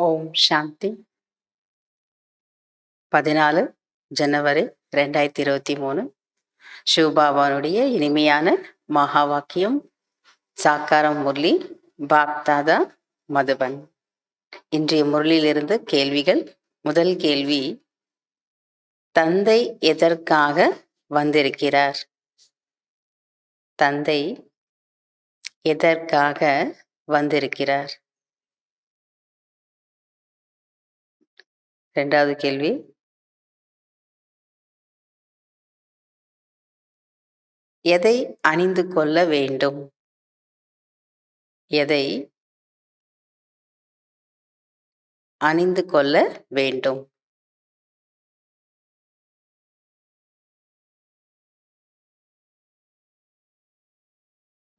ஓம் சாந்தி. 14 ஜனவரி 2023 சிவபாபானுடைய இனிமையான மகா வாக்கியம். சாக்காரம் முரளி பாப்தாதா மதுபன். இன்றைய முரளியிலிருந்து கேள்விகள். முதல் கேள்வி, தந்தை எதற்காக வந்திருக்கிறார்? தந்தை எதற்காக வந்திருக்கிறார்? இரண்டாவது கேள்வி, எதை அணிந்து கொள்ள வேண்டும்? எதை அணிந்து கொள்ள வேண்டும்?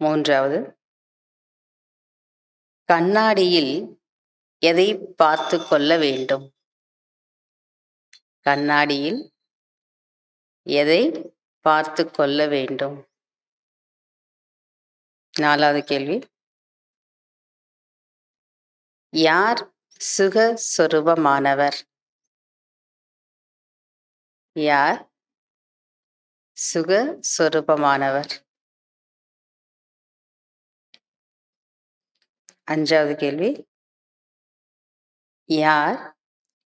மூன்றாவது, கண்ணாடியில் எதை பார்த்து கொள்ள வேண்டும்? கண்ணாடியில் எதை பார்த்து கொள்ள வேண்டும்? நாலாவது கேள்வி, யார் சுக சொரூபமானவர்? யார் சுக சொரூபமானவர்? அஞ்சாவது கேள்வி, யார்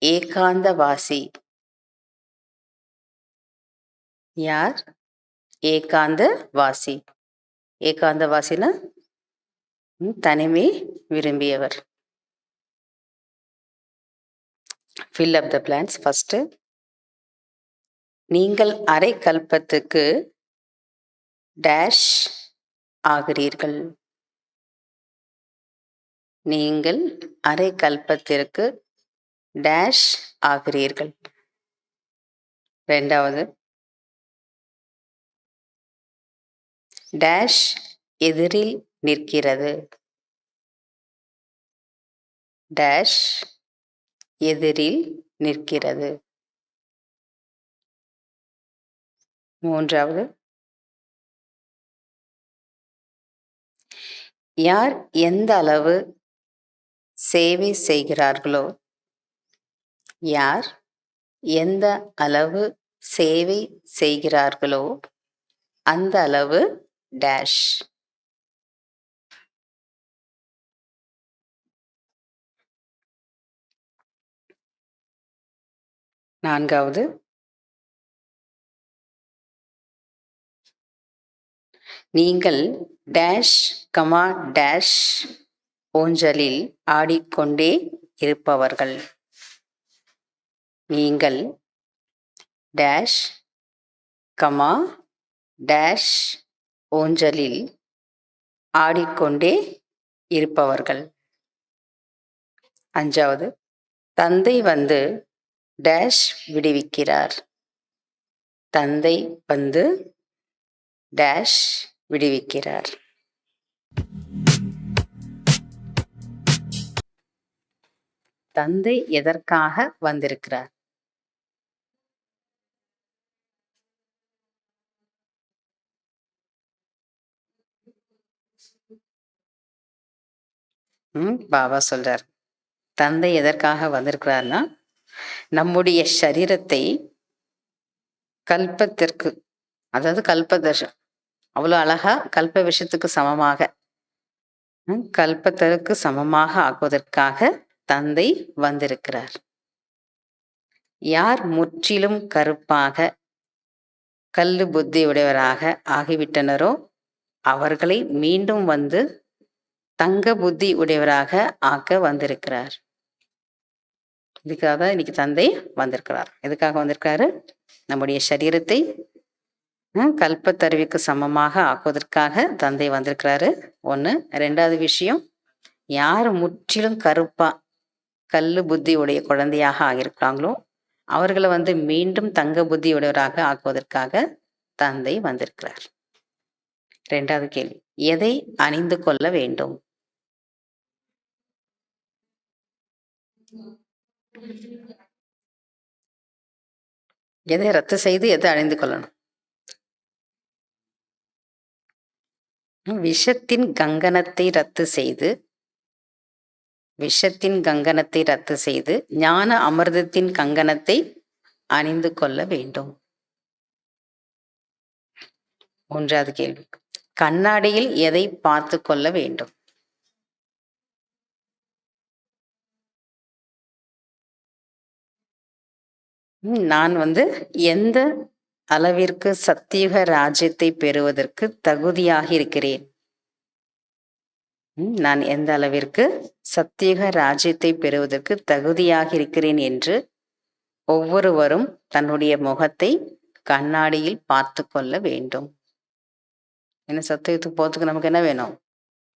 ஏகாந்தவாசி? யார் ஏகாந்தவாசி? ஏகாந்தவாசினா தனிமை விரும்பியவர். ஃபில் அப் த பிளான்ஸ். ஃபர்ஸ்ட், நீங்கள் அரை கல்பத்துக்கு டேஷ் ஆகிறீர்கள். நீங்கள் அரை கல்பத்திற்கு டேஷ் ஆகிறீர்கள். இரண்டாவது, டேஷ் எதிரில் நிற்கிறது. டேஷ் எதிரில் நிற்கிறது. மூன்றாவது, யார் எந்த அளவு சேவை செய்கிறார்களோ, யார் எந்த அளவு சேவை செய்கிறார்களோ அந்த அளவு டேஷ். நான்காவது, நீங்கள் டேஷ் கமா டேஷ் ஊஞ்சலில் ஆடிக்கொண்டே இருப்பவர்கள். நீங்கள் டேஷ் கமா டேஷ் ஊஞ்சலில் ஆடிக்கொண்டே இருப்பவர்கள். அஞ்சாவது, தந்தை வந்து டேஷ் விடுவிக்கிறார். தந்தை வந்து டேஷ் விடுவிக்கிறார். தந்தை எதற்காக வந்திருக்கிறார்? பாபா சொல்றார், தந்தை எதற்காக வந்திருக்கிறார்னா, நம்முடைய சரீரத்தை கல்பத்திற்கு, அதாவது கல்பதர்ஷம், அவ்வளோ அழகா கல்ப விஷயத்துக்கு சமமாக, கல்பத்திற்கு சமமாக ஆக்குவதற்காக தந்தை வந்திருக்கிறார். யார் முற்றிலும் கருப்பாக கல்லு புத்தி உடையவராக ஆகிவிட்டனரோ அவர்களை மீண்டும் வந்து தங்க புத்தி உடையவராக ஆக்க வந்திருக்கிறார். இதுக்காக தான் இன்னைக்கு தந்தை வந்திருக்கிறார். எதுக்காக வந்திருக்காரு? நம்முடைய சரீரத்தை கல்பத்தருவிக்கு சமமாக ஆக்குவதற்காக தந்தை வந்திருக்கிறாரு. ஒன்று. ரெண்டாவது விஷயம், யார் முற்றிலும் கருப்பா கல்லு புத்தி உடைய குழந்தையாக ஆகியிருக்கிறாங்களோ அவர்களை வந்து மீண்டும் தங்க புத்தி உடையவராக ஆக்குவதற்காக தந்தை வந்திருக்கிறார். இரண்டாவது கேள்வி, எதை அணிந்து கொள்ள வேண்டும்? எதை ரத்து செய்து எதை அணிந்து கொள்ளணும்? விஷத்தின் கங்கணத்தை ரத்து செய்து விஷத்தின் கங்கணத்தை ரத்து செய்து ஞான அமிர்தத்தின் கங்கணத்தை அணிந்து கொள்ள வேண்டும். மூன்றாவது கேள்வி, கண்ணாடியில் எதை பார்த்து கொள்ள வேண்டும்? நான் எந்த அளவிற்கு சத்தியுக ராஜ்யத்தை பெறுவதற்கு தகுதியாக இருக்கிறேன்? நான் எந்த அளவிற்கு சத்தியுக ராஜ்யத்தை பெறுவதற்கு தகுதியாக இருக்கிறேன் என்று ஒவ்வொருவரும் தன்னுடைய முகத்தை கண்ணாடியில் பார்த்து கொள்ள வேண்டும். ஏன்னா சத்தியத்துக்கு போறதுக்கு நமக்கு என்ன வேணும்?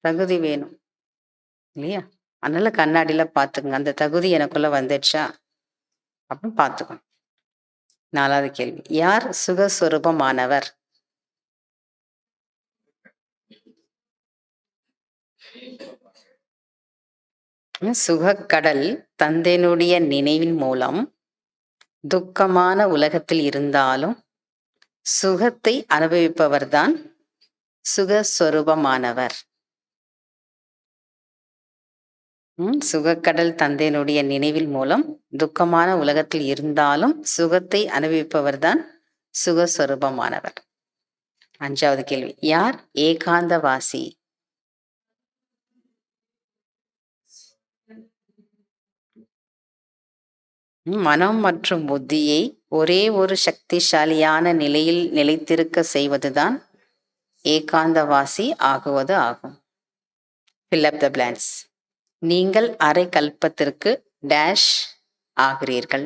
தகுதி வேணும் இல்லையா? அதனால கண்ணாடியில பார்த்துக்குங்க, அந்த தகுதி எனக்குள்ள வந்துடுச்சா அப்படின்னு பார்த்துக்கணும். நாலாவது கேள்வி, யார் சுகஸ்வரூபமானவர்? சுகக்கடல் தந்தையினுடைய நினைவின் மூலம் துக்கமான உலகத்தில் இருந்தாலும் சுகத்தை அனுபவிப்பவர்தான் சுகஸ்வரூபமானவர். சுகக்கடல் தந்தையினுடைய நினைவில் மூலம் துக்கமான உலகத்தில் இருந்தாலும் சுகத்தை அனுபவிப்பவர்தான் சுகஸ்வரூபமானவர். அஞ்சாவது கேள்வி, யார் ஏகாந்தவாசி? மனம் மற்றும் புத்தியை ஒரே ஒரு சக்திசாலியான நிலையில் நிலைத்திருக்க செய்வதுதான் ஏகாந்தவாசி ஆகுவது ஆகும். Fill up the blanks. நீங்கள் அரை கல்பத்திற்கு டேஷ் ஆகிறீர்கள்.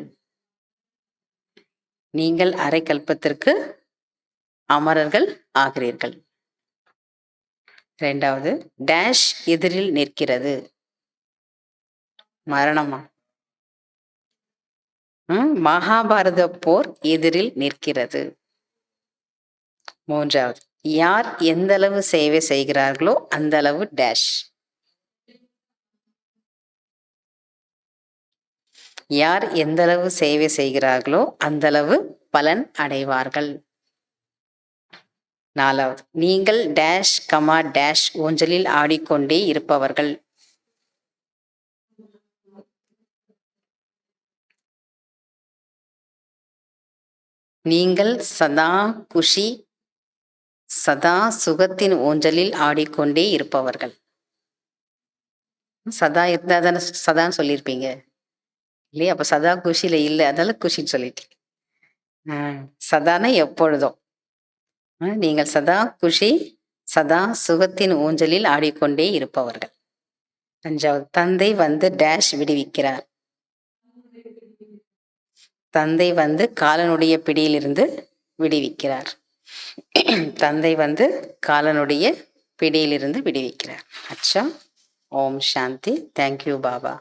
நீங்கள் அரை கல்பத்திற்கு அமரர்கள் ஆகிறீர்கள். இரண்டாவது, டேஷ் எதிரில் நிற்கிறது. மரணமா? மகாபாரத போர் எதிரில் நிற்கிறது. மூன்றாவது, யார் எந்த அளவு சேவை செய்கிறார்களோ அந்த அளவு டேஷ். யார் எந்த அளவு சேவை செய்கிறார்களோ அந்த அளவு பலன் அடைவார்கள். நாலாவது, நீங்கள் டேஷ் கமா டேஷ் ஊஞ்சலில் ஆடிக்கொண்டே இருப்பவர்கள். நீங்கள் சதா குஷி, சதா சுகத்தின் ஊஞ்சலில் ஆடிக்கொண்டே இருப்பவர்கள். சதா இருந்தா தானே சதான்னு சொல்லியிருப்பீங்க இல்லையா? அப்ப சதா குஷியில இல்லை, அதனால குஷின்னு சொல்லிட்டீங்க. சதானா எப்பொழுதும். நீங்கள் சதா குஷி, சதா சுகத்தின் ஊஞ்சலில் ஆடிக்கொண்டே இருப்பவர்கள். அஞ்சாவது, தந்தை டேஷ் விடுவிக்கிறார். தந்தை காலனுடைய பிடியிலிருந்து விடுவிக்கிறார். தந்தை காலனுடைய பிடியிலிருந்து விடுவிக்கிறார். அச்சா. ஓம் சாந்தி. தேங்க்யூ பாபா.